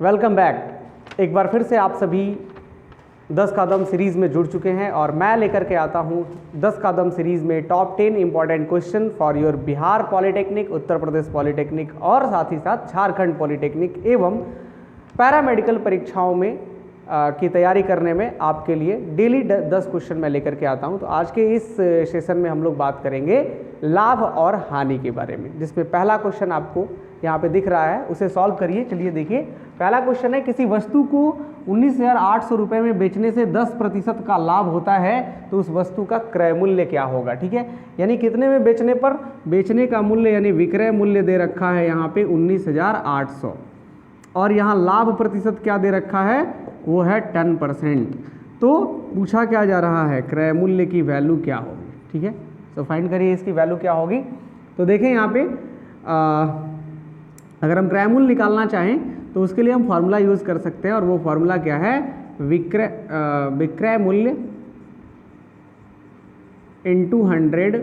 Welcome back. एक बार फिर से आप सभी 10 कदम सीरीज़ में जुड़ चुके हैं और मैं लेकर के आता हूं 10 कदम सीरीज़ में top 10 important question for your Bihar polytechnic, Uttar Pradesh polytechnic और साथ ही साथ झारखंड पॉलिटेक्निक एवं पैरामेडिकल परीक्षाओं में की तैयारी करने में आपके लिए डेली 10 क्वेश्चन मैं लेकर के आता हूं। तो आज के इस सेशन में हम लोग बात करेंगे लाभ और हानि के बारे में, जिसमें पहला क्वेश्चन आपको यहाँ पे दिख रहा है, उसे सॉल्व करिए। चलिए देखिए, पहला क्वेश्चन है, किसी वस्तु को 19,800 रुपये में बेचने से 10% का लाभ होता है तो उस वस्तु का क्रय मूल्य क्या होगा। ठीक है, यानी कितने में बेचने पर बेचने का मूल्य यानी विक्रय मूल्य दे रखा है यहाँ पे 19,800 और यहाँ लाभ प्रतिशत क्या दे रखा है, वो है 10%। तो पूछा क्या जा रहा है, क्रय मूल्य की वैल्यू क्या होगी। ठीक है, तो फाइंड करिए इसकी वैल्यू क्या होगी। तो देखें यहाँ पे अगर हम क्रय मूल्य निकालना चाहें तो उसके लिए हम फॉर्मूला यूज़ कर सकते हैं और वो फॉर्मूला क्या है, विक्रय मूल्य इंटू 100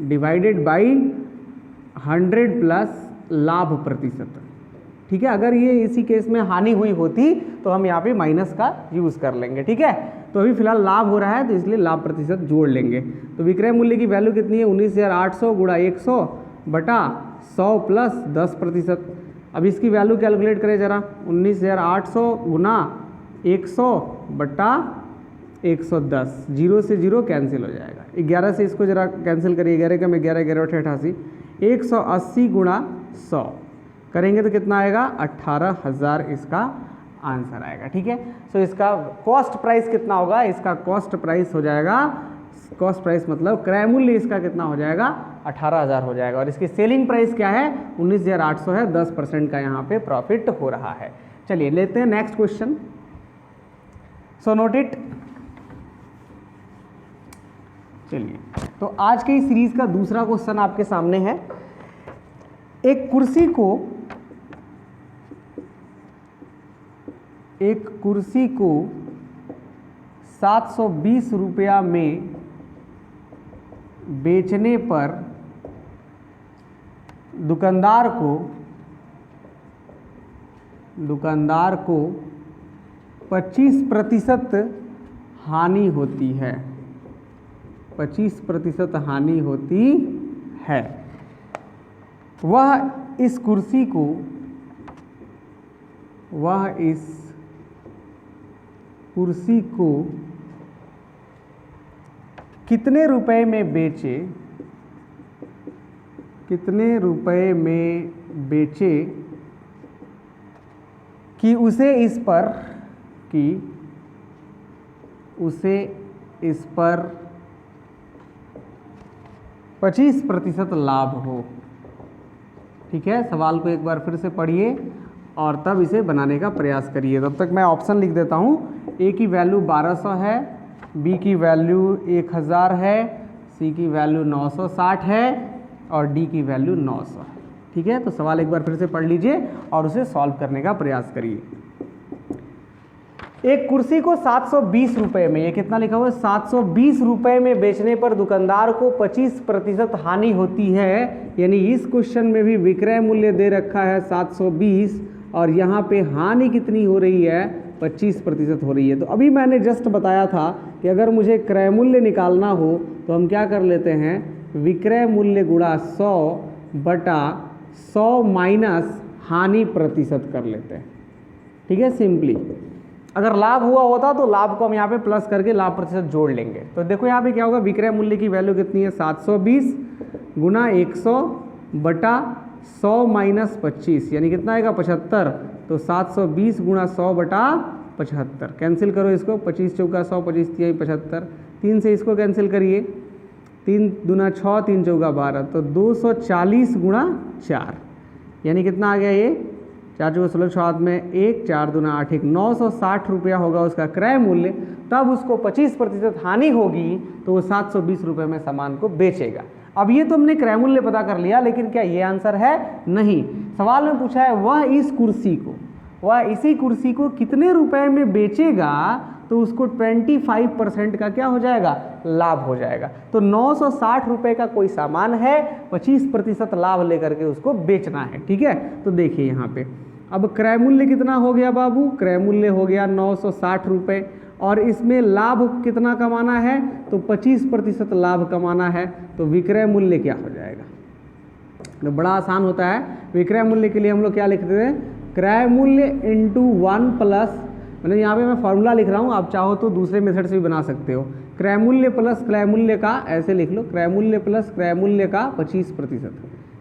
डिवाइडेड बाई 100 प्लस लाभ प्रतिशत। ठीक है, अगर ये इसी केस में हानि हुई होती तो हम यहाँ पे माइनस का यूज़ कर लेंगे। ठीक है, तो अभी फिलहाल लाभ हो रहा है तो इसलिए लाभ प्रतिशत जोड़ लेंगे। तो विक्रय मूल्य की वैल्यू कितनी है, 19,800 गुणा 100 बटा 100 प्लस 10%। अब इसकी वैल्यू कैलकुलेट करें जरा, 19,800 गुना 100 बटा 110, 0 से 0 कैंसिल हो जाएगा। 11 से इसको जरा कैंसिल करिए, 11 का 11 11 88, 180 गुणा 100 करेंगे तो कितना आएगा, 18,000 इसका आंसर आएगा। ठीक है, सो इसका कॉस्ट प्राइस कितना होगा, इसका कॉस्ट प्राइस हो जाएगा, कॉस्ट प्राइस मतलब क्रय मूल्य इसका कितना हो जाएगा, 18,000 हो जाएगा। और इसकी सेलिंग प्राइस क्या है, 19,800 है, 10% का यहाँ पे प्रॉफिट हो रहा है। चलिए लेते हैं next question. So note it. चलिए, तो आज के इस सीरीज का दूसरा क्वेश्चन आपके सामने है। एक कुर्सी को 720 रुपया में बेचने पर दुकानदार को 25% हानि होती है, 25% हानि होती है। वह इस कुर्सी को कितने रुपए में बेचे कि उसे इस पर 25% लाभ हो। ठीक है, सवाल को एक बार फिर से पढ़िए और तब इसे बनाने का प्रयास करिए। तब तक मैं ऑप्शन लिख देता हूँ। ए की वैल्यू 1200 है, बी की वैल्यू 1000 है, सी की वैल्यू 960 है और डी की वैल्यू 900 है। ठीक है, तो सवाल एक बार फिर से पढ़ लीजिए और उसे सॉल्व करने का प्रयास करिए। एक कुर्सी को 720 रुपये में, ये कितना लिखा हुआ है, 720 रुपये में बेचने पर दुकानदार को 25% हानि होती है। यानी इस क्वेश्चन में भी विक्रय मूल्य दे रखा है 720 और यहाँ पे हानि कितनी हो रही है, 25% हो रही है। तो अभी मैंने जस्ट बताया था कि अगर मुझे क्रय मूल्य निकालना हो तो हम क्या कर लेते हैं, विक्रय मूल्य गुणा 100 बटा 100 माइनस हानि प्रतिशत कर लेते हैं। ठीक है, सिंपली अगर लाभ हुआ होता तो लाभ को हम यहाँ पे प्लस करके लाभ प्रतिशत जोड़ लेंगे। तो देखो यहाँ पे क्या होगा, विक्रय मूल्य की वैल्यू कितनी है, 720 गुना 100 बटा 100 माइनस 25 यानी कितना आएगा, 75। तो 720 गुणा 100 बटा 75, कैंसिल करो इसको, 25 चौका 100, 25 तिहाई 75, 3 से इसको कैंसिल करिए, 3 दूना 6, 3 चौका 12, तो 240 गुणा 4 यानी कितना आ गया, ये 4 चौका 16, 6 में 1, 4 दूना 8, 1 960 रुपया होगा उसका क्रय मूल्य। तब उसको 25% हानि होगी तो वो 720 रुपये में सामान को बेचेगा। अब ये तो हमने क्रय मूल्य पता कर लिया, लेकिन क्या ये आंसर है, नहीं। सवाल में पूछा है वह इसी कुर्सी को कितने रुपए में बेचेगा तो उसको 25% का क्या हो जाएगा, लाभ हो जाएगा। तो 960 रुपये का कोई सामान है, 25% लाभ लेकर के उसको बेचना है। ठीक है, तो देखिए यहाँ पे अब क्रय मूल्य कितना हो गया बाबू, क्रय मूल्य हो गया 960 रुपये, और इसमें लाभ कितना कमाना है, तो 25% लाभ कमाना है, तो विक्रय मूल्य क्या हो जाएगा। तो बड़ा आसान होता है। विक्रय मूल्य के लिए हम लोग क्या लिखते हैं, क्रय मूल्य इंटू 1 प्लस, मतलब यहाँ पे मैं फॉर्मूला लिख रहा हूँ, आप चाहो तो दूसरे मेथड से भी बना सकते हो, क्रय मूल्य प्लस क्रय मूल्य का, ऐसे लिख लो, क्रय मूल्य प्लस क्रय मूल्य का 25%,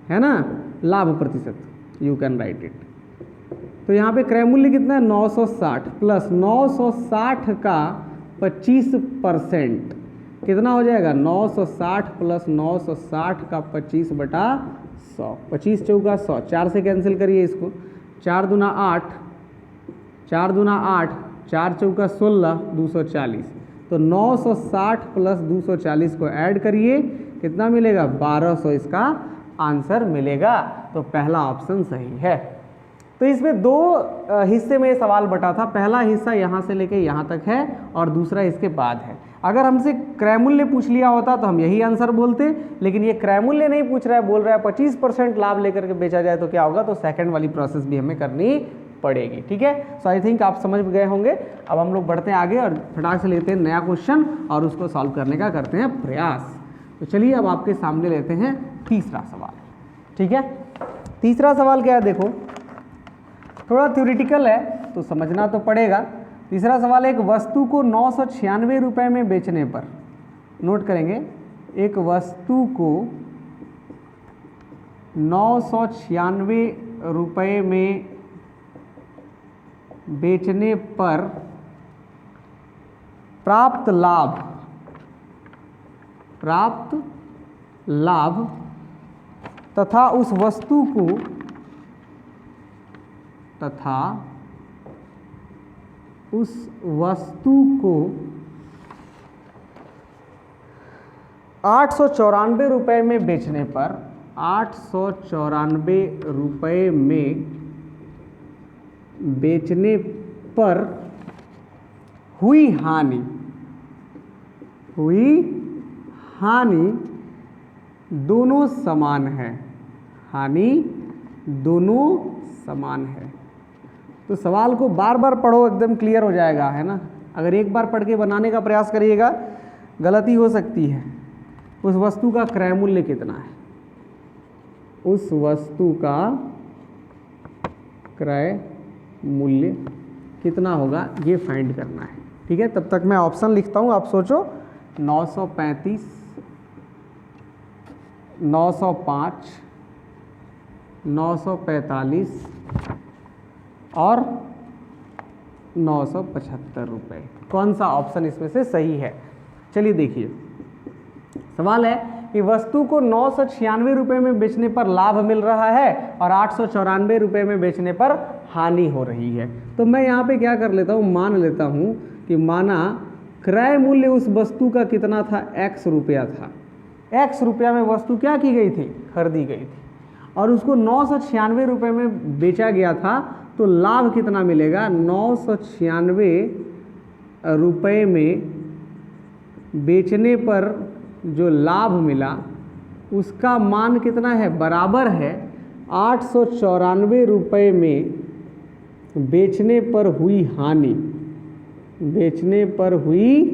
है ना, लाभ प्रतिशत, यू कैन राइट इट। तो यहाँ पे क्रय मूल्य कितना है 960 प्लस 960 का 25%, कितना हो जाएगा 960 प्लस 960 का 25/100, 25 चौका 100, 4 से कैंसिल करिए इसको, 4 दूना 8, 4 दूना 8, 4 चौका 16, 240, तो 960 प्लस 240 को ऐड करिए, कितना मिलेगा 1200, इसका आंसर मिलेगा। तो पहला ऑप्शन सही है। तो इसमें दो हिस्से में सवाल बटा था, पहला हिस्सा यहाँ से लेके यहाँ तक है और दूसरा इसके बाद है। अगर हमसे क्रय मूल्य पूछ लिया होता तो हम यही आंसर बोलते, लेकिन ये क्रय मूल्य नहीं पूछ रहा है, बोल रहा है 25% लाभ लेकर के बेचा जाए तो क्या होगा, तो सेकंड वाली प्रोसेस भी हमें करनी पड़ेगी। ठीक है, सो आई थिंक आप समझ गए होंगे। अब हम लोग बढ़ते हैं आगे और फटाक से लेते हैं नया क्वेश्चन और उसको सॉल्व करने का करते हैं प्रयास। तो चलिए अब आपके सामने लेते हैं तीसरा सवाल। ठीक है, तीसरा सवाल क्या है, देखो थोड़ा थ्योरेटिकल है तो समझना तो पड़ेगा। तीसरा सवाल, एक वस्तु को 996 रुपये में बेचने पर, नोट करेंगे, एक वस्तु को 996 रुपये में बेचने पर प्राप्त लाभ तथा उस वस्तु को 894 रुपये में बेचने पर, 894 रुपये में बेचने पर हुई हानि दोनों समान है, हानि दोनों समान है। तो सवाल को बार बार पढ़ो, एकदम क्लियर हो जाएगा, है ना। अगर एक बार पढ़ के बनाने का प्रयास करिएगा गलती हो सकती है। उस वस्तु का क्रय मूल्य कितना है, उस वस्तु का क्रय मूल्य कितना होगा ये फाइंड करना है। ठीक है, तब तक मैं ऑप्शन लिखता हूँ, आप सोचो। 935, 905, 945 और 975 रुपये, कौन सा ऑप्शन इसमें से सही है। चलिए देखिए, सवाल है कि वस्तु को 996 रुपये में बेचने पर लाभ मिल रहा है और 894 रुपये में बेचने पर हानि हो रही है। तो मैं यहाँ पे क्या कर लेता हूँ, मान लेता हूँ कि माना क्रय मूल्य उस वस्तु का कितना था, x रुपया था। x रुपया में वस्तु क्या की गई थी, खरीदी गई थी, और उसको 996 रुपये में बेचा गया था। तो लाभ कितना मिलेगा, 996 रुपये में बेचने पर जो लाभ मिला उसका मान कितना है, बराबर है 894 रुपये में बेचने पर हुई हानि, बेचने पर हुई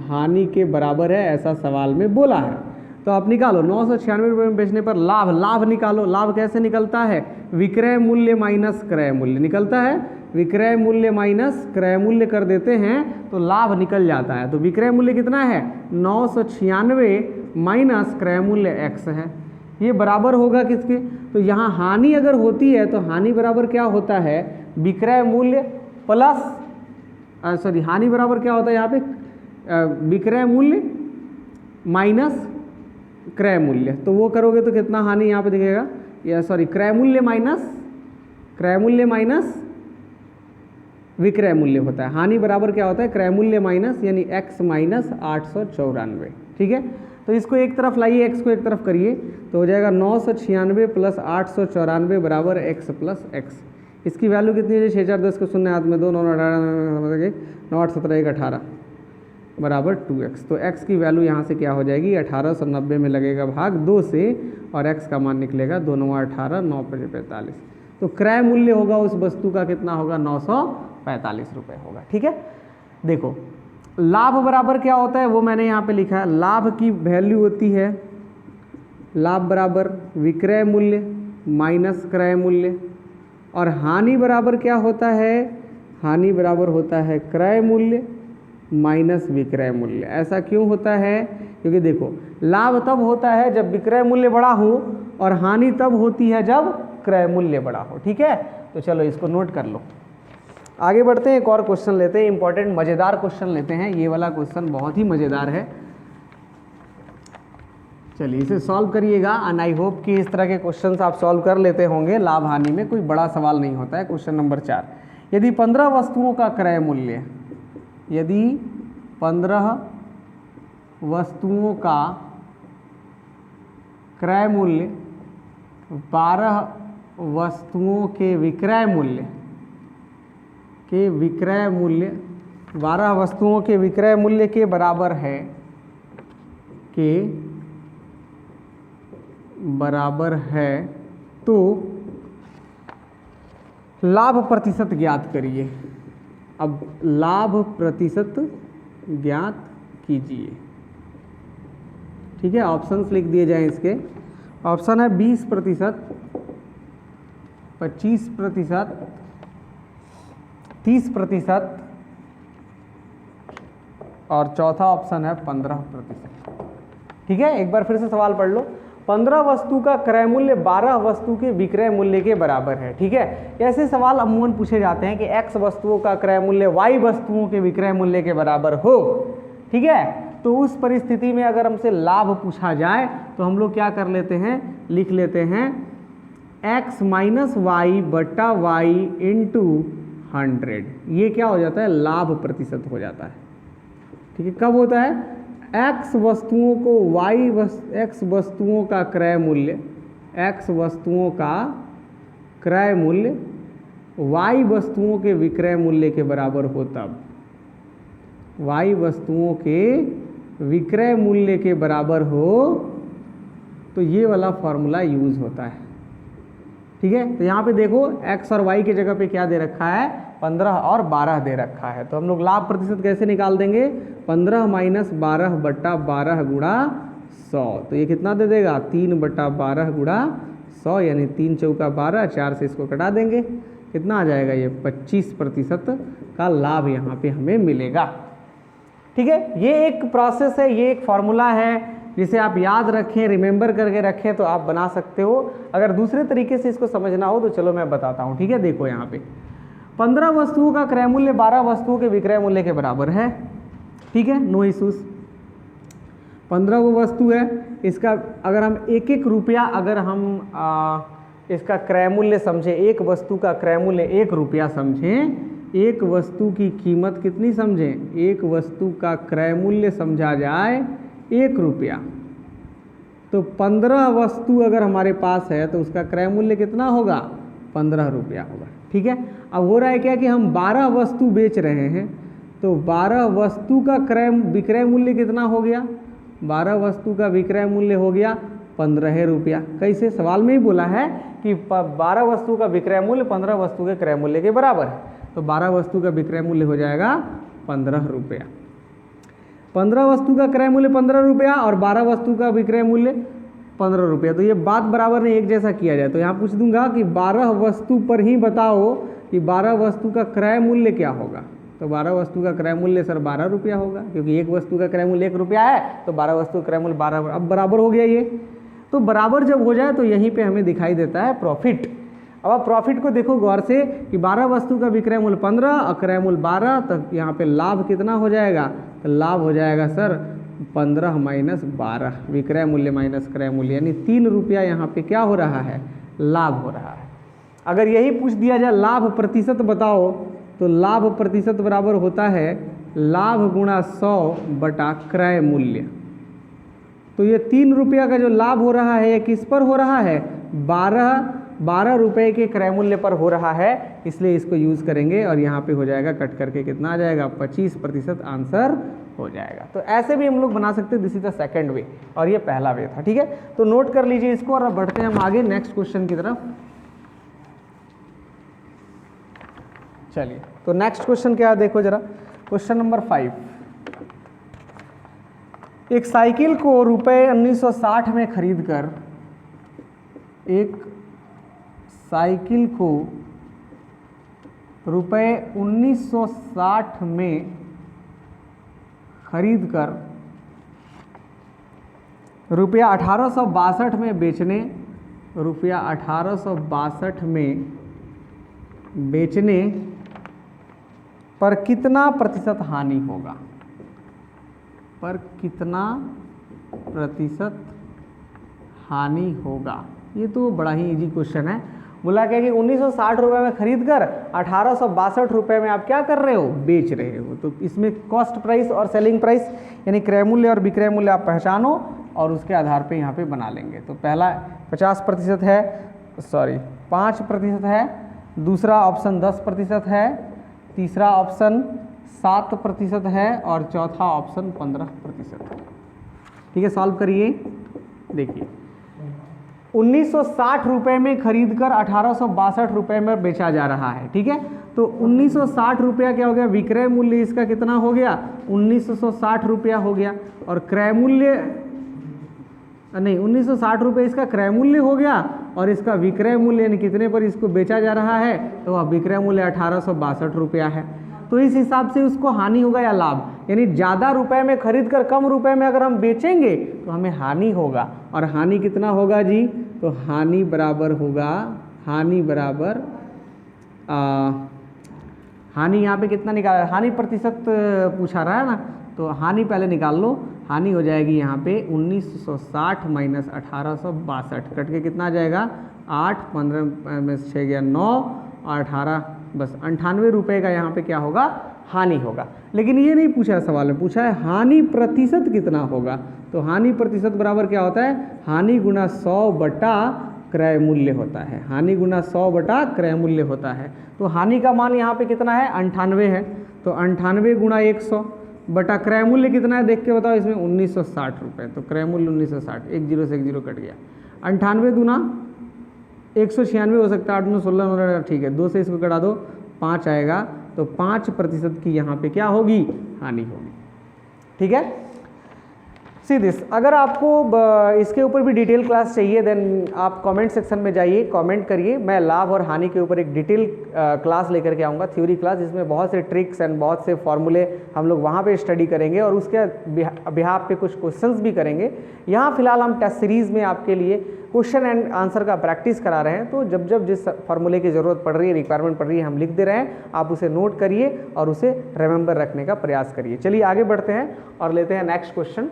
हानि के बराबर है, ऐसा सवाल में बोला है। तो आप निकालो 996 रुपये में बेचने पर लाभ निकालो। लाभ कैसे निकलता है, विक्रय मूल्य माइनस क्रय मूल्य निकलता है। विक्रय मूल्य माइनस क्रय मूल्य कर देते हैं तो लाभ निकल जाता है। तो विक्रय मूल्य कितना है, 996 माइनस क्रय मूल्य x है। ये बराबर होगा किसके, तो यहाँ हानि अगर होती है तो हानि बराबर क्या होता है, विक्रय मूल्य प्लस हानि बराबर क्या होता है यहाँ पे, विक्रय मूल्य माइनस क्रय मूल्य। तो वो करोगे तो कितना हानि यहाँ पे दिखेगा, या क्रय मूल्य माइनस विक्रय मूल्य होता है। हानि बराबर क्या होता है, क्रय मूल्य माइनस यानी x माइनस 894। ठीक है, तो इसको एक तरफ लाइए, x को एक तरफ करिए तो हो जाएगा 996 प्लस 894 बराबर x प्लस x। इसकी वैल्यू कितनी है, 6010 को शून्य हाथ में 2, 9 18 9 8 17 1 18 बराबर 2x। तो x की वैल्यू यहाँ से क्या हो जाएगी, 1890 में लगेगा भाग 2 से और x का मान निकलेगा 2 9 18 9 5 45। तो क्रय मूल्य होगा उस वस्तु का कितना होगा, 945 रुपये होगा। ठीक है, देखो लाभ बराबर क्या होता है वो मैंने यहाँ पे लिखा है। लाभ की वैल्यू होती है, लाभ बराबर विक्रय मूल्य माइनस क्रय मूल्य, और हानि बराबर क्या होता है, हानि बराबर होता है क्रय मूल्य माइनस विक्रय मूल्य। ऐसा क्यों होता है, क्योंकि देखो लाभ तब होता है जब विक्रय मूल्य बड़ा हो और हानि तब होती है जब क्रय मूल्य बड़ा हो। ठीक है, तो चलो इसको नोट कर लो। आगे बढ़ते हैं, एक और क्वेश्चन लेते हैं, इंपॉर्टेंट मज़ेदार क्वेश्चन लेते हैं। ये वाला क्वेश्चन बहुत ही मज़ेदार है, चलिए इसे सॉल्व करिएगा एंड आई होप कि इस तरह के क्वेश्चंस आप सॉल्व कर लेते होंगे। लाभ हानि में कोई बड़ा सवाल नहीं होता है। क्वेश्चन नंबर 4, यदि 15 वस्तुओं का क्रय मूल्य, यदि 15 वस्तुओं का क्रय मूल्य 12 वस्तुओं के विक्रय मूल्य 12 वस्तुओं के विक्रय मूल्य के बराबर है, तो लाभ प्रतिशत ज्ञात करिए। अब लाभ प्रतिशत ज्ञात कीजिए। ठीक है, ऑप्शंस लिख दिए जाएं इसके। ऑप्शन है 20%, 25%, 30% और चौथा ऑप्शन है 15%। ठीक है, एक बार फिर से सवाल पढ़ लो। 15 वस्तु का क्रय मूल्य 12 वस्तु के विक्रय मूल्य के बराबर है। ठीक है, ऐसे सवाल अमूमन पूछे जाते हैं कि x वस्तुओं का क्रय मूल्य y वस्तुओं के विक्रय मूल्य के बराबर हो। ठीक है, तो उस परिस्थिति में अगर हमसे लाभ पूछा जाए तो हम लोग क्या कर लेते हैं, लिख लेते हैं x माइनस वाई बटा वाई इंटू 100। ये क्या हो जाता है, लाभ प्रतिशत हो जाता है। ठीक है, कब होता है, x वस्तुओं को x वस्तुओं का क्रय मूल्य, x वस्तुओं का क्रय मूल्य y वस्तुओं के विक्रय मूल्य के बराबर हो तब, y वस्तुओं के विक्रय मूल्य के बराबर हो तो ये वाला फॉर्मूला यूज होता है। ठीक है, तो यहाँ पे देखो x और y की जगह पे क्या दे रखा है, 15 और 12 दे रखा है। तो हम लोग लाभ प्रतिशत कैसे निकाल देंगे, 15 माइनस 12 बटा 12 गुणा 100। तो ये कितना दे देगा, 3 बटा 12 गुणा 100, यानी 3 चौका 12, 4 से इसको कटा देंगे, कितना आ जाएगा, ये 25% का लाभ यहाँ पे हमें मिलेगा। ठीक है, ये एक प्रोसेस है, ये एक फॉर्मूला है जिसे आप याद रखें, रिमेंबर करके रखें तो आप बना सकते हो। अगर दूसरे तरीके से इसको समझना हो तो चलो मैं बताता हूँ। ठीक है, देखो यहाँ पे 15 वस्तुओं का क्रय मूल्य 12 वस्तुओं के विक्रय मूल्य के बराबर है। ठीक है, नो इशूज। 15 वो वस्तु है, इसका अगर हम एक एक रुपया अगर हम इसका क्रय मूल्य समझें, एक वस्तु का क्रय मूल्य 1 रुपया समझें, एक वस्तु की कीमत कितनी समझें, एक वस्तु का क्रय मूल्य समझा जाए 1 रुपया, तो 15 वस्तु अगर हमारे पास है तो उसका क्रय मूल्य कितना होगा, 15 रुपया होगा। ठीक है, अब हो रहा है क्या कि हम 12 वस्तु बेच रहे हैं, तो 12 वस्तु का विक्रय मूल्य कितना हो गया, 12 वस्तु का विक्रय मूल्य हो गया 15 रुपया। कैसे, सवाल में ही बोला है कि 12 वस्तु का विक्रय मूल्य 15 वस्तु के क्रय मूल्य के बराबर है, तो 12 वस्तु का विक्रय मूल्य हो जाएगा 15 रुपया। 15 वस्तु का क्रय मूल्य 15 रुपया और 12 वस्तु का विक्रय मूल्य 15 रुपया, तो ये बात बराबर नहीं एक जैसा किया जाए। तो यहाँ पूछ दूंगा कि 12 वस्तु पर ही बताओ कि 12 वस्तु का क्रय मूल्य क्या होगा, तो 12 वस्तु का क्रय मूल्य सर 12 रुपया होगा, क्योंकि एक वस्तु का क्रय मूल्य 1 रुपया है, तो 12 वस्तु का क्रय मूल्य 12। अब बराबर हो गया ये, तो बराबर जब हो जाए तो यहीं पे हमें दिखाई देता है प्रॉफिट। अब आप प्रॉफिट को देखो गौर से कि 12 वस्तु का विक्रय मूल्य 15 और क्रय मूल्य 12, तो यहाँ पे लाभ कितना हो जाएगा, तो लाभ हो जाएगा सर 15 माइनस 12, विक्रय मूल्य माइनस क्रय मूल्य, यानी 3 रुपया यहाँ पे क्या हो रहा है, लाभ हो रहा है। अगर यही पूछ दिया जाए लाभ प्रतिशत बताओ, तो लाभ प्रतिशत बराबर होता है लाभ गुणा 100 बटा क्रय मूल्य। तो ये 3 रुपया का जो लाभ हो रहा है ये किस पर हो रहा है, 12 रुपये के क्रय मूल्य पर हो रहा है, इसलिए इसको यूज़ करेंगे और यहाँ पे हो जाएगा कट करके कितना आ जाएगा, 25% आंसर हो जाएगा। तो ऐसे भी हम लोग बना सकते हैं, दिस इज द सेकंड वे और ये पहला वे था। ठीक है, तो नोट कर लीजिए इसको और अब बढ़ते हैं हम आगे नेक्स्ट क्वेश्चन की तरफ। चलिए, तो नेक्स्ट क्वेश्चन क्या है देखो जरा, क्वेश्चन नंबर 5। एक साइकिल को रुपए 1960 में खरीदकर, एक साइकिल को रुपए 1960 में खरीदकर रुपया 1862 में बेचने, रुपया 1862 में बेचने पर कितना प्रतिशत हानि होगा, पर कितना प्रतिशत हानि होगा। ये तो बड़ा ही इजी क्वेश्चन है। बोला क्या कि 1960 रुपये में खरीद कर 1862 रुपये में आप क्या कर रहे हो, बेच रहे हो। तो इसमें कॉस्ट प्राइस और सेलिंग प्राइस यानी क्रय मूल्य और विक्रय मूल्य आप पहचानो और उसके आधार पे यहाँ पे बना लेंगे। तो पहला 50% है, सॉरी 5% है, दूसरा ऑप्शन 10% है, तीसरा ऑप्शन 7% है और चौथा ऑप्शन 15% है। ठीक है, सॉल्व करिए। देखिए 1960 रुपये में खरीदकर 1862 रुपये में बेचा जा रहा है। ठीक है, तो 1960 रुपया क्या हो गया, विक्रय मूल्य इसका कितना हो गया, 1960 रुपया हो गया, और क्रय मूल्य नहीं 1960 रुपये इसका क्रय मूल्य हो गया, और इसका विक्रय मूल्य यानी कितने पर इसको बेचा जा रहा है, तो वह विक्रय मूल्य 1862 रुपया है। तो इस हिसाब से उसको हानि होगा या लाभ, यानी ज़्यादा रुपए में खरीद कर कम रुपए में अगर हम बेचेंगे तो हमें हानि होगा। और हानि कितना होगा जी, तो हानि बराबर होगा, हानि बराबर हानि यहाँ पे कितना निकाला, हानि प्रतिशत पूछा रहा है ना, तो हानि पहले निकाल लो। हानि हो जाएगी यहाँ पे 1960 माइनस 1862, कट के कितना आ जाएगा 8, 15 में 6 गया 9 और 18, बस 98 रुपये का यहाँ पे क्या होगा, हानि होगा। लेकिन ये नहीं पूछा है सवाल में, पूछा है हानि प्रतिशत कितना होगा। तो हानि प्रतिशत बराबर क्या होता है, हानि गुना 100 बटा क्रय मूल्य होता है, हानि गुना 100 बटा क्रय मूल्य होता है। तो हानि का मान यहाँ पे कितना है, 98 है, तो 98 गुना 100 बटा क्रय मूल्य कितना है, देख के बताओ इसमें 1960 रुपये, तो क्रय मूल्य 1960, 1 0 से 1 0 कट गया। 98 दूना 196 हो सकता है, 8 9 16, ठीक है, 2 से इसको कटा दो 5 आएगा, तो 5% की यहाँ पे क्या होगी, हानि होगी। ठीक है, सी दिस। अगर आपको इसके ऊपर भी डिटेल क्लास चाहिए देन आप कमेंट सेक्शन में जाइए, कमेंट करिए, मैं लाभ और हानि के ऊपर एक डिटेल क्लास लेकर के आऊँगा, थ्योरी क्लास, जिसमें बहुत से ट्रिक्स एंड बहुत से फॉर्मूले हम लोग वहाँ पे स्टडी करेंगे और उसके बिहाफ पे कुछ क्वेश्चंस भी करेंगे। यहाँ फिलहाल हम टेस्ट सीरीज़ में आपके लिए क्वेश्चन एंड आंसर का प्रैक्टिस करा रहे हैं, तो जब जब जिस फार्मूले की ज़रूरत पड़ रही है, रिक्वायरमेंट पड़ रही है, हम लिख दे रहे हैं, आप उसे नोट करिए और उसे रिमेंबर रखने का प्रयास करिए। चलिए आगे बढ़ते हैं और लेते हैं नेक्स्ट क्वेश्चन।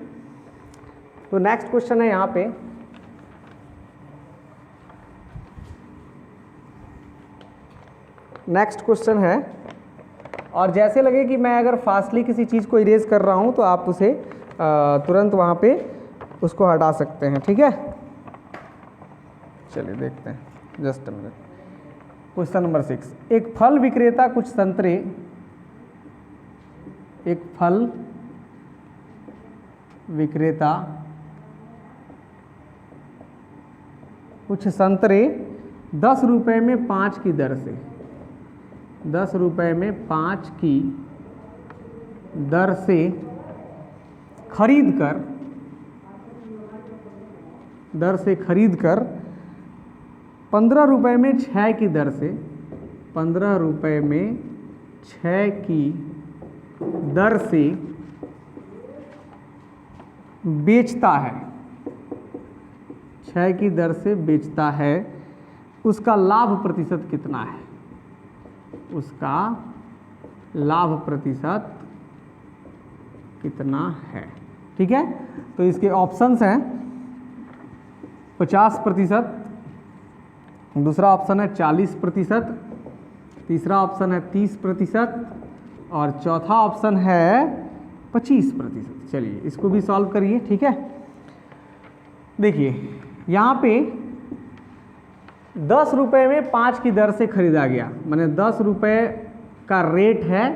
तो नेक्स्ट क्वेश्चन है यहाँ पे, नेक्स्ट क्वेश्चन है, और जैसे लगे कि मैं अगर फास्टली किसी चीज़ को इरेज कर रहा हूँ तो आप उसे तुरंत वहाँ पे उसको हटा सकते हैं। ठीक है, चलिए देखते हैं, just a minute. Question number 6, एक फल विक्रेता कुछ संतरे, एक फल विक्रेता कुछ संतरे 10 रुपये में 5 की दर से, 10 रुपये में 5 की दर से खरीद कर 15 रुपये में 6 की दर से, 15 रुपये में 6 की दर से बेचता है, 6 की दर से बेचता है, उसका लाभ प्रतिशत कितना है, उसका लाभ प्रतिशत कितना है। ठीक है, तो इसके ऑप्शंस हैं 50%, दूसरा ऑप्शन है 40%, तीसरा ऑप्शन है 30% और चौथा ऑप्शन है 25%। चलिए इसको भी सॉल्व करिए। ठीक है, देखिए यहाँ पे 10 रुपये में 5 की दर से खरीदा गया, माने 10 रुपये का रेट है,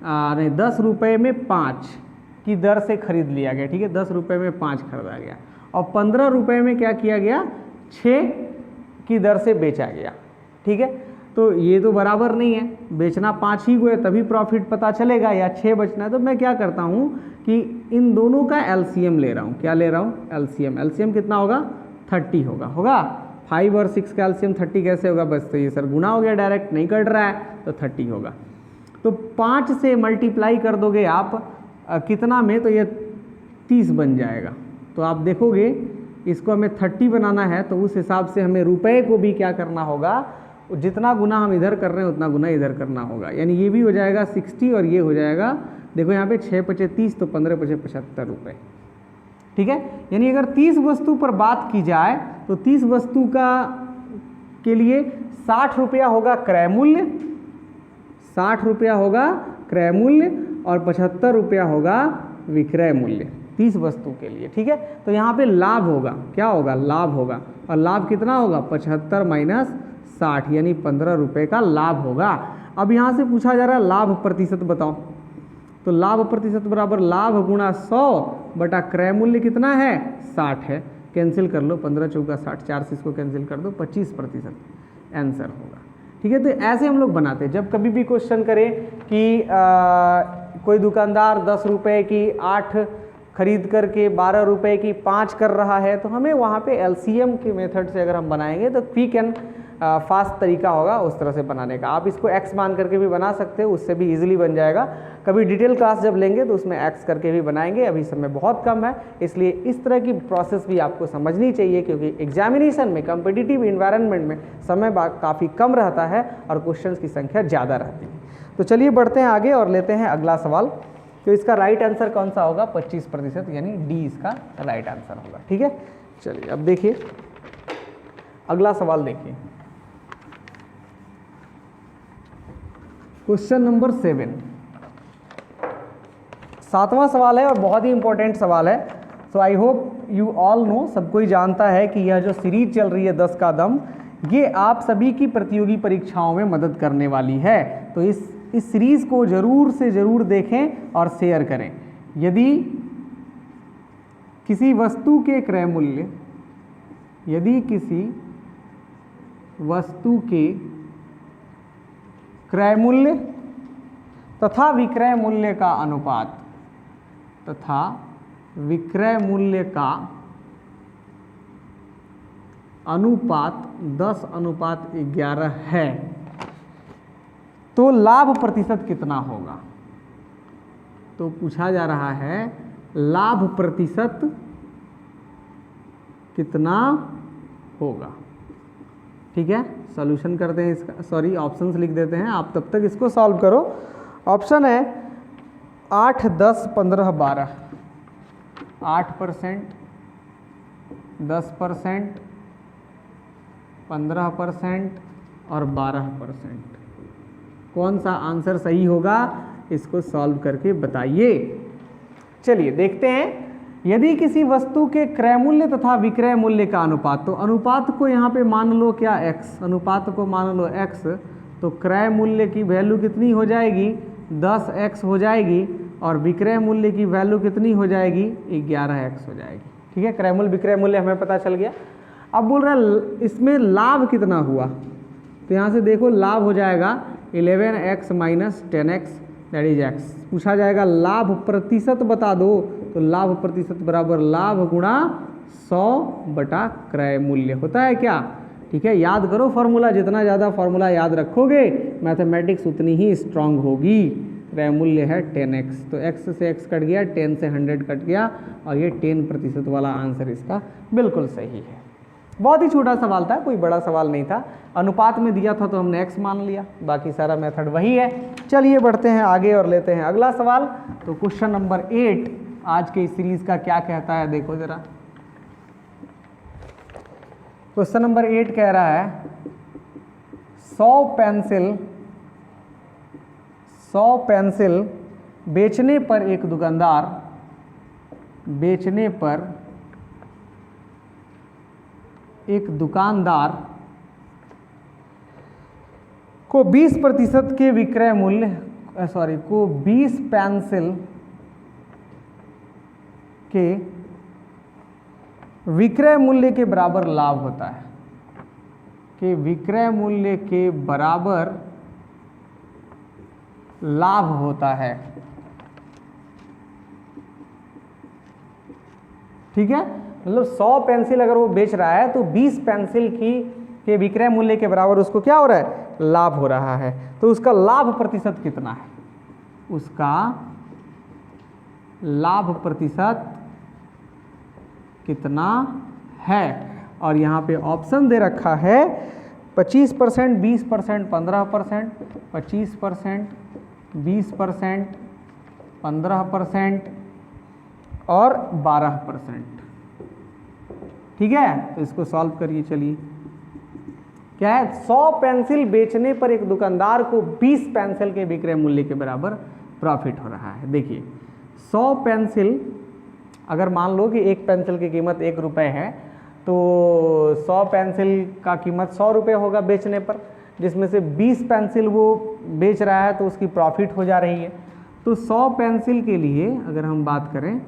नहीं 10 रुपये में 5 की दर से खरीद लिया गया। ठीक है, 10 रुपये में 5 खरीदा गया और 15 रुपये में क्या किया गया, 6 की दर से बेचा गया। ठीक है, तो ये तो बराबर नहीं है, बेचना 5 ही को है तभी प्रॉफिट पता चलेगा, या 6 बचना है। तो मैं क्या करता हूँ कि इन दोनों का एलसीएम ले रहा हूँ। क्या ले रहा हूँ? एलसीएम। एलसीएम कितना होगा? 30 होगा 5 और 6 का एलसीएम 30 कैसे होगा? बस तो ये सर गुना हो गया, डायरेक्ट नहीं कट रहा है, तो 30 होगा। तो 5 से मल्टीप्लाई कर दोगे आप कितना में, तो ये 30 बन जाएगा। तो आप देखोगे इसको हमें 30 बनाना है, तो उस हिसाब से हमें रुपए को भी क्या करना होगा, जितना गुना हम इधर कर रहे हैं उतना गुना इधर करना होगा। यानी ये भी हो जाएगा 60 और ये हो जाएगा, देखो यहाँ पे 6 पचे 30 तो 15 पचे 75 रुपये। ठीक है, यानी अगर 30 वस्तु पर बात की जाए तो 30 वस्तु का के लिए 60 रुपया होगा क्रय मूल्य, 60 रुपया होगा क्रय मूल्य और 75 रुपया होगा विक्रय मूल्य 30 वस्तु के लिए। ठीक है, तो यहाँ पे लाभ होगा, क्या होगा? लाभ होगा। और लाभ कितना होगा? 75 माइनस 60 यानी 15 रुपये का लाभ होगा। अब यहाँ से पूछा जा रहा है लाभ प्रतिशत बताओ, तो लाभ प्रतिशत बराबर लाभ गुणा 100 बटा क्रय मूल्य कितना है? 60 है। कैंसिल कर लो, 15 चौका 60, 4 से इसको कैंसिल कर दो, 25% आंसर होगा। ठीक है, तो ऐसे हम लोग बनाते हैं। जब कभी भी क्वेश्चन करें कि कोई दुकानदार 10 रुपये की 8 खरीद करके 12 रुपये की 5 कर रहा है, तो हमें वहाँ पे एलसीएम के मेथड से अगर हम बनाएंगे तो क्विक एंड फास्ट तरीका होगा उस तरह से बनाने का। आप इसको x मान करके भी बना सकते हो, उससे भी इजीली बन जाएगा। कभी डिटेल क्लास जब लेंगे तो उसमें x करके भी बनाएंगे, अभी समय बहुत कम है, इसलिए इस तरह की प्रोसेस भी आपको समझनी चाहिए, क्योंकि एग्जामिनेशन में कम्पिटिटिव इन्वायरमेंट में समय काफ़ी कम रहता है और क्वेश्चन की संख्या ज़्यादा रहती है। तो चलिए बढ़ते हैं आगे और लेते हैं अगला सवाल। तो इसका राइट आंसर कौन सा होगा? 25%, यानी डी इसका राइट आंसर होगा। ठीक है, चलिए अब देखिए अगला सवाल। देखिए क्वेश्चन नंबर 7, 7वां सवाल है और बहुत ही इंपॉर्टेंट सवाल है। So I hope you all know, सबको ही जानता है कि यह जो सीरीज चल रही है 10 का दम, ये आप सभी की प्रतियोगी परीक्षाओं में मदद करने वाली है। तो इस सीरीज को जरूर से जरूर देखें और शेयर करें। यदि किसी वस्तु के क्रय मूल्य, यदि किसी वस्तु के क्रय मूल्य तथा विक्रय मूल्य का अनुपात, तथा विक्रय मूल्य का अनुपात 10:11 है, तो लाभ प्रतिशत कितना होगा? तो पूछा जा रहा है लाभ प्रतिशत कितना होगा। ठीक है, सॉल्यूशन करते हैं इसका, सॉरी ऑप्शंस लिख देते हैं, आप तब तक इसको सॉल्व करो। ऑप्शन है 8, 10, 15, 12। 8%, 10%, 15% और 12%। कौन सा आंसर सही होगा, इसको सॉल्व करके बताइए। चलिए देखते हैं। यदि किसी वस्तु के क्रय मूल्य तथा विक्रय मूल्य का अनुपात, तो अनुपात को यहाँ पे मान लो क्या x, अनुपात को मान लो x, तो क्रय मूल्य की वैल्यू कितनी हो जाएगी? 10x हो जाएगी, और विक्रय मूल्य की वैल्यू कितनी हो जाएगी? 11x हो जाएगी। ठीक है, क्रय मूल्य विक्रय मूल्य हमें पता चल गया। अब बोल रहा है इसमें लाभ कितना हुआ, तो यहाँ से देखो लाभ हो जाएगा 11x minus 10x that is x। पूछा जाएगा लाभ प्रतिशत बता दो, तो लाभ प्रतिशत बराबर लाभ गुणा 100 बटा क्रय मूल्य होता है क्या? ठीक है, याद करो फॉर्मूला, जितना ज़्यादा फॉर्मूला याद रखोगे मैथमेटिक्स उतनी ही स्ट्रांग होगी। क्रय मूल्य है 10x, तो x से x कट गया, 10 से 100 कट गया, और ये 10% वाला आंसर इसका बिल्कुल सही है। बहुत ही छोटा सवाल था, कोई बड़ा सवाल नहीं था। अनुपात में दिया था तो हमने x मान लिया, बाकी सारा मेथड वही है। चलिए बढ़ते हैं आगे और लेते हैं अगला सवाल। तो क्वेश्चन नंबर 8 आज के इस सीरीज का क्या कहता है, देखो जरा। क्वेश्चन नंबर 8 कह रहा है 100 पेंसिल बेचने पर एक दुकानदार को 20% के विक्रय मूल्य, 20 पेंसिल के विक्रय मूल्य के बराबर लाभ होता है। के विक्रय मूल्य के बराबर लाभ होता है। ठीक है, मतलब 100 पेंसिल अगर वो बेच रहा है तो 20 पेंसिल के विक्रय मूल्य के बराबर उसको क्या हो रहा है, लाभ हो रहा है। तो उसका लाभ प्रतिशत कितना है, उसका लाभ प्रतिशत कितना है। और यहाँ पे ऑप्शन दे रखा है 25%, 20%, 15%, 25%, 20%, 15% और 12%। ठीक है, तो इसको सॉल्व करिए। चलिए, क्या है, 100 पेंसिल बेचने पर एक दुकानदार को 20 पेंसिल के विक्रय मूल्य के बराबर प्रॉफिट हो रहा है। देखिए 100 पेंसिल, अगर मान लो कि एक पेंसिल की कीमत 1 रुपये है, तो 100 पेंसिल का कीमत 100 रुपये होगा बेचने पर, जिसमें से 20 पेंसिल वो बेच रहा है तो उसकी प्रॉफिट हो जा रही है। तो 100 पेंसिल के लिए अगर हम बात करें,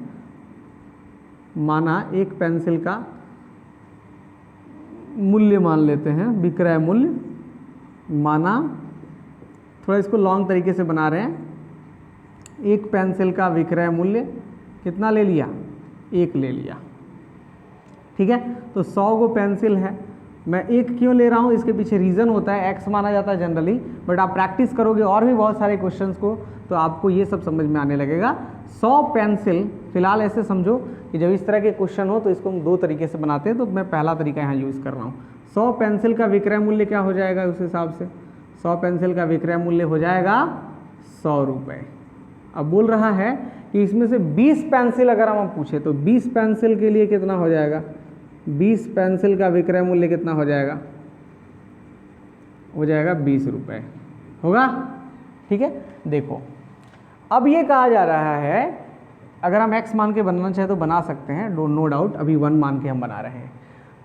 माना एक पेंसिल का मूल्य मान लेते हैं, विक्रय मूल्य, माना थोड़ा इसको लॉन्ग तरीके से बना रहे हैं, एक पेंसिल का विक्रय मूल्य कितना ले लिया, 1 ले लिया। ठीक है, तो 100 गो पेंसिल है, मैं 1 क्यों ले रहा हूँ, इसके पीछे रीज़न होता है, x माना जाता है जनरली, बट आप प्रैक्टिस करोगे और भी बहुत सारे क्वेश्चंस को तो आपको ये सब समझ में आने लगेगा। 100 पेंसिल, फिलहाल ऐसे समझो कि जब इस तरह के क्वेश्चन हो तो इसको हम 2 तरीके से बनाते हैं, तो मैं पहला तरीका यहाँ यूज़ कर रहा हूँ। 100 पेंसिल का विक्रय मूल्य क्या हो जाएगा, उस हिसाब से 100 पेंसिल का विक्रय मूल्य हो जाएगा 100 रुपये। अब बोल रहा है कि इसमें से 20 पेंसिल अगर हम पूछे तो 20 पेंसिल के लिए कितना हो जाएगा, 20 पेंसिल का विक्रय मूल्य कितना हो जाएगा, हो जाएगा 20 रुपये होगा। ठीक है, देखो अब ये कहा जा रहा है, अगर हम x मान के बनाना चाहे तो बना सकते हैं, नो डाउट, अभी 1 मान के हम बना रहे हैं।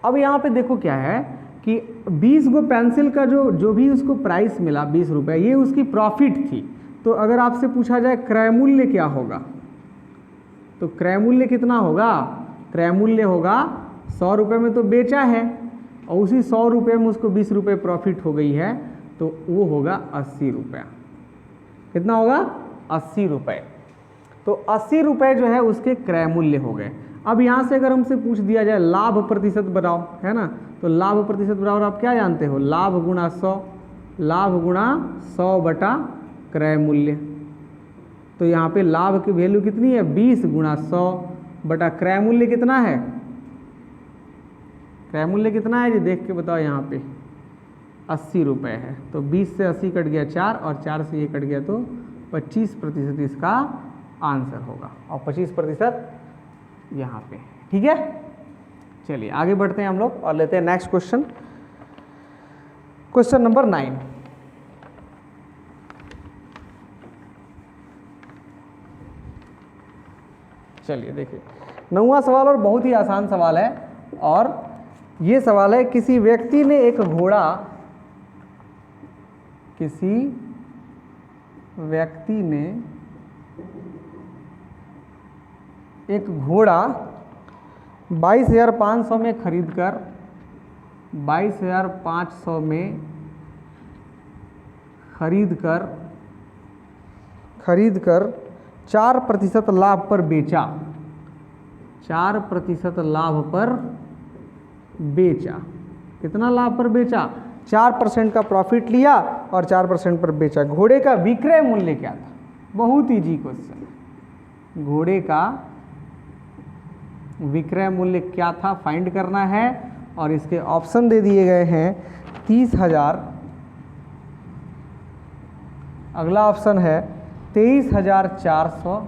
अब यहाँ पे देखो क्या है कि 20 गो पेंसिल का जो भी उसको प्राइस मिला 20 रुपये, ये उसकी प्रॉफिट थी। तो अगर आपसे पूछा जाए क्रय मूल्य क्या होगा, तो क्रय मूल्य कितना होगा, क्रय मूल्य होगा 100 रुपये में तो बेचा है और उसी 100 रुपये में उसको 20 रुपये प्रॉफिट हो गई है, तो वो होगा 80 रुपये। कितना होगा, 80 रुपये। तो 80 रुपये जो है उसके क्रय मूल्य हो गए। अब यहाँ से अगर हमसे पूछ दिया जाए लाभ प्रतिशत बताओ, है ना, तो लाभ प्रतिशत बराबर आप क्या जानते हो, लाभ गुणा 100, लाभ गुणा 100 बटा क्रय मूल्य। तो यहाँ पे लाभ की वैल्यू कितनी है, 20 गुणा 100 बटा क्रय मूल्य कितना है, क्रय मूल्य कितना है जी, देख के बताओ, यहाँ पे 80 रुपये है। तो 20 से 80 कट गया 4 और 4 से ये कट गया, तो 25% इसका आंसर होगा और 25% यहाँ पे। ठीक है, चलिए आगे बढ़ते हैं हम लोग और लेते हैं नेक्स्ट क्वेश्चन, क्वेश्चन नंबर 9। चलिए देखिए 9वां सवाल और बहुत ही आसान सवाल है, और ये सवाल है, किसी व्यक्ति ने एक घोड़ा, किसी व्यक्ति ने एक घोड़ा 22,500 में खरीदकर 22,500 में खरीदकर 4% लाभ पर बेचा, 4% लाभ पर बेचा। कितना लाभ पर बेचा, 4% का प्रॉफिट लिया और 4% पर बेचा। घोड़े का विक्रय मूल्य क्या था, बहुत इजी क्वेश्चन है, घोड़े का विक्रय मूल्य क्या था फाइंड करना है, और इसके ऑप्शन दे दिए गए हैं 30,000, अगला ऑप्शन है 23,400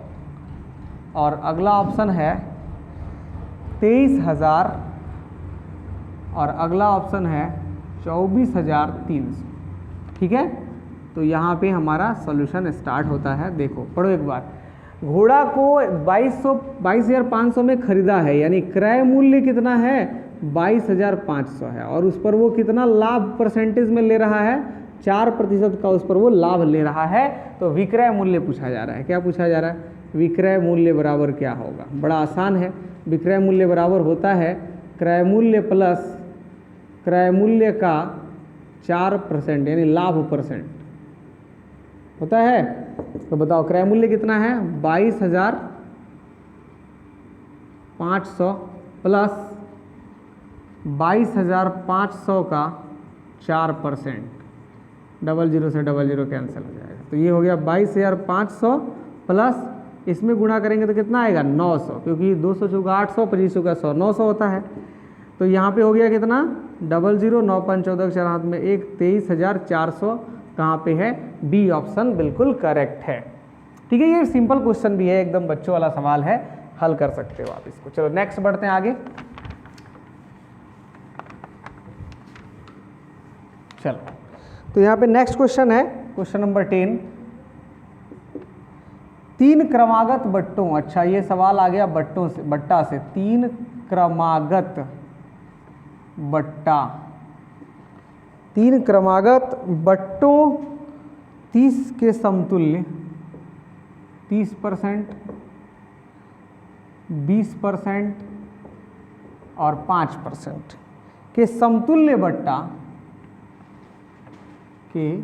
और अगला ऑप्शन है 23,000 और अगला ऑप्शन है 24,300। ठीक है, तो यहाँ पे हमारा सॉल्यूशन स्टार्ट होता है। देखो पढ़ो एक बार, घोड़ा को 22,500 में खरीदा है, यानी क्रय मूल्य कितना है, 22,500 है, और उस पर वो कितना लाभ परसेंटेज में ले रहा है, 4% का उस पर वो लाभ ले रहा है। तो विक्रय मूल्य पूछा जा रहा है, क्या पूछा जा रहा है, विक्रय मूल्य बराबर क्या होगा। बड़ा आसान है, विक्रय मूल्य बराबर होता है क्रय मूल्य प्लस क्रय मूल्य का 4% यानी लाभ परसेंट होता है। तो बताओ क्रय मूल्य कितना है 22,500 प्लस 22,500 का 4%, 00 से 00 कैंसिल हो जाएगा। तो ये हो गया 22,500 प्लस इसमें गुणा करेंगे तो कितना आएगा 900, क्योंकि 200 चौका 800, 25 का 100, 900 होता है। तो यहाँ पे हो गया कितना 00, 9 5 14 4 हाथ में 1, 23,400 कहाँ पे है, बी ऑप्शन बिल्कुल करेक्ट है। ठीक है, ये सिंपल क्वेश्चन भी है, एकदम बच्चों वाला सवाल है, हल कर सकते हो आप इसको। चलो नेक्स्ट बढ़ते हैं आगे। चलो तो यहाँ पे नेक्स्ट क्वेश्चन है क्वेश्चन नंबर 10, 3 क्रमागत बट्टों, अच्छा ये सवाल आ गया बट्टों से, बट्टा से, 3 क्रमागत बट्टा, 3 क्रमागत बट्टों 30 के समतुल्य 30%, 20% और 5% के समतुल्य बट्टा के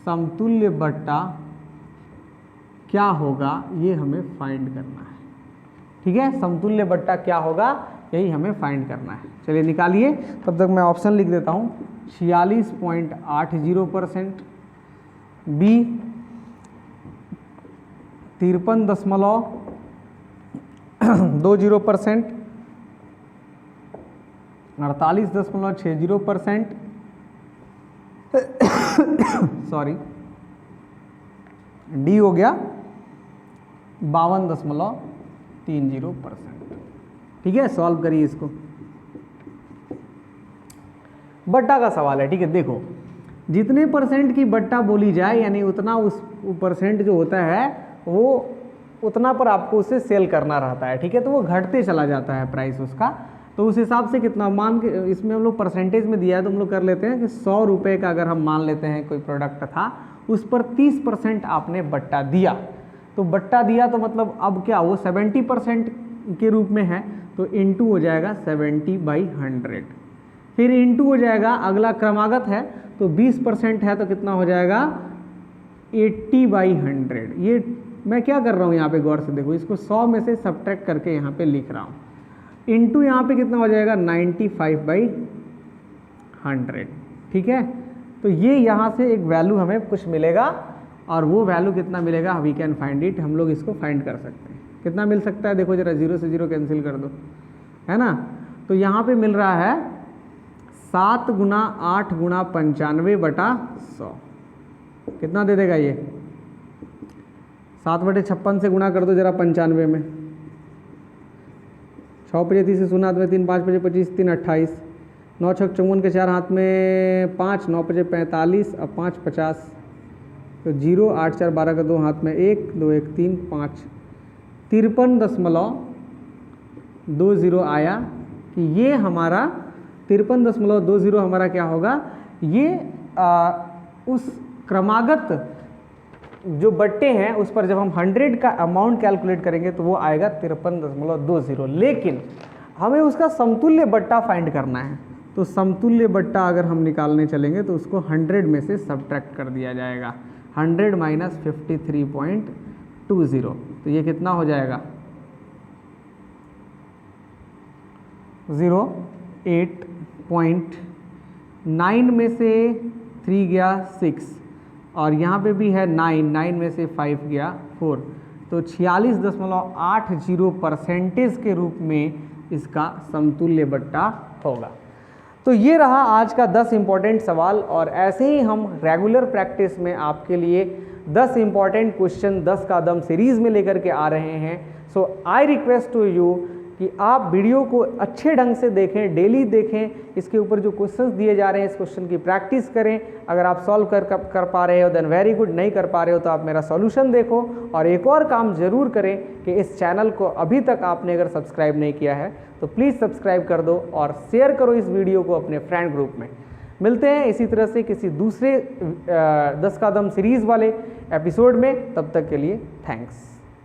समतुल्य बट्टा क्या होगा, ये हमें फाइंड करना है। ठीक है, समतुल्य बट्टा क्या होगा यही हमें फाइंड करना है। चलिए निकालिए, तब तक मैं ऑप्शन लिख देता हूँ। 46.80%, बी 53.20%, 48.60%, सॉरी डी हो गया 52.30%। ठीक है, सॉल्व करिए इसको। बट्टा का सवाल है। ठीक है, देखो जितने परसेंट की बट्टा बोली जाए यानी उतना उस परसेंट जो होता है वो उतना पर आपको उसे सेल करना रहता है। ठीक है, तो वो घटते चला जाता है प्राइस उसका। तो उस हिसाब से कितना मान के, इसमें हम लोग परसेंटेज में दिया है तो हम लोग कर लेते हैं कि 100 रुपये का अगर हम मान लेते हैं कोई प्रोडक्ट था, उस पर 30% आपने बट्टा दिया। तो बट्टा दिया तो मतलब अब क्या वो 70% के रूप में है, तो इंटू हो जाएगा 70/100, फिर इंटू हो जाएगा, अगला क्रमागत है तो 20% है तो कितना हो जाएगा 80/100। ये मैं क्या कर रहा हूँ यहाँ पे गौर से देखो, इसको 100 में से सब्ट्रैक्ट करके यहाँ पे लिख रहा हूँ। इंटू यहाँ पे कितना हो जाएगा 95/100। ठीक है, तो ये यहाँ से एक वैल्यू हमें कुछ मिलेगा और वो वैल्यू कितना मिलेगा, वी कैन फाइंड इट, हम लोग इसको फाइंड कर सकते हैं। कितना मिल सकता है, देखो जरा 0 से 0 कैंसिल कर दो, है ना। तो यहाँ पे मिल रहा है 7 × 8 × 95/100, कितना दे देगा ये 7/56 से गुणा कर दो जरा 95 में, 6 × 30 से 0 हाथ में 3, 5 × 25 3 28, 9 × 6 54 के 4 हाथ में 5, 9 × 5 45 और 5 50, तो 0 8 4 12 का 2 हाथ में 1 2 1 3 5, 53.20 आया कि ये हमारा 53.20 हमारा क्या होगा, ये उस क्रमागत जो बट्टे हैं उस पर जब हम 100 का अमाउंट कैलकुलेट करेंगे तो वो आएगा 53.20। लेकिन हमें उसका समतुल्य बट्टा फाइंड करना है, तो समतुल्य बट्टा अगर हम निकालने चलेंगे तो उसको 100 में से सब्ट्रैक्ट कर दिया जाएगा, 100 - 53.20, तो ये कितना हो जाएगा 0.8 में से 3 गया 6 और यहाँ पे भी है 9 में से 5 गया 4, तो 46.80% के रूप में इसका समतुल्य बट्टा होगा। तो ये रहा आज का 10 इम्पॉर्टेंट सवाल, और ऐसे ही हम रेगुलर प्रैक्टिस में आपके लिए 10 इम्पॉर्टेंट क्वेश्चन 10 का दम सीरीज में लेकर के आ रहे हैं। सो आई रिक्वेस्ट टू यू कि आप वीडियो को अच्छे ढंग से देखें, डेली देखें, इसके ऊपर जो क्वेश्चंस दिए जा रहे हैं इस क्वेश्चन की प्रैक्टिस करें। अगर आप सॉल्व कर पा रहे हो देन वेरी गुड, नहीं कर पा रहे हो तो आप मेरा सॉल्यूशन देखो। और एक और काम ज़रूर करें कि इस चैनल को अभी तक आपने अगर सब्सक्राइब नहीं किया है तो प्लीज़ सब्सक्राइब कर दो और शेयर करो इस वीडियो को अपने फ्रेंड ग्रुप में। मिलते हैं इसी तरह से किसी दूसरे 10 का दम सीरीज़ वाले एपिसोड में, तब तक के लिए थैंक्स।